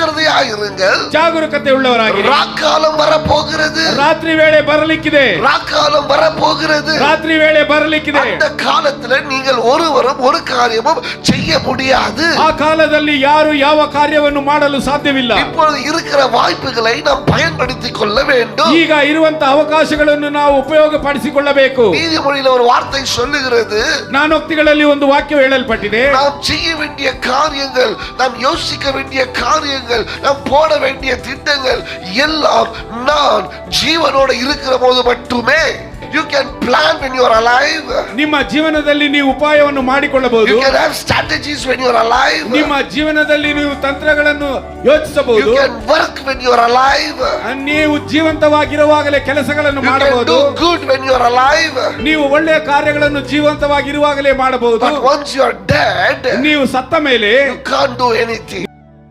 ಜಾಗೃತೆಯಾಗಿರುங்கள், ಜಾಗರೂಕತೆ ಉಳ್ಳವರಾಗಿರಿ. ರಾಕಾಲಂ வரப்போகிறது, ರಾತ್ರಿ ವೇಳೆ ಬರಲಿಕ್ಕಿದೆ, ராக்காலம் வரப்போகிறது. ರಾತ್ರಿ ವೇಳೆ ಬರಲಿಕ್ಕಿದೆ. அந்த காலத்துல நீங்கள் ஒருவரும் ஒரு காரியமும் செய்ய முடியாது. ಆ ಕಾಲದಲ್ಲಿ ಯಾರು ಯಾವ ಕಾರ್ಯವನ್ನು ಮಾಡಲು ಸಾಧ್ಯವಿಲ್ಲ. இப்பொழுது இருக்கிற வாய்ப்புகளை நாம் பயன்படுத்திக் கொள்ள வேண்டும். ಈಗ ಇರುವಂತಹ ಅವಕಾಶಗಳನ್ನು ನಾವು ಉಪಯೋಗಪಡಿಸಿಕೊಳ್ಳಬೇಕು. நீதிமொழியில ஒரு வார்த்தை சொல்லுகிறது, ಜ್ಞಾನೋಕ್ತಿಗಳಲ್ಲಿ ಒಂದು ವಾಕ್ಯ ಹೇಳಲ್ಪಟ್ಟಿದೆ, நாம் செய்ய வேண்டிய காரியங்கள், நாம் யோசிக்க வேண்டிய காரியங்கள், நாம் போட வேண்டிய திட்டங்கள் எல்லாம் நான் ஜீவனோட இருக்கிற போது மட்டுமே. You can plan when you are alive. ನಿಮ್ಮ ಜೀವನದಲ್ಲಿ ನೀವು ಉಪಾಯವನ್ನು ಮಾಡಿಕೊಳ್ಳಬಹುದು. You can have strategies when you are alive. ನಿಮ್ಮ ಜೀವನದಲ್ಲಿ ನೀವು ತಂತ್ರಗಳನ್ನು ಯೋಚಿಸಬಹುದು. You can work when you are alive. ನೀವು ಜೀವಂತವಾಗಿರುವಾಗಲೇ ಕೆಲಸಗಳನ್ನು ಮಾಡಬಹುದು. You can do good when you are alive. ನೀವು ಒಳ್ಳೆಯ ಕಾರ್ಯಗಳನ್ನು ಜೀವಂತವಾಗಿರುವಾಗಲೇ ಮಾಡಬಹುದು. But once you are dead, ನೀವು ಸತ್ತ ಮೇಲೆ you can't do anything.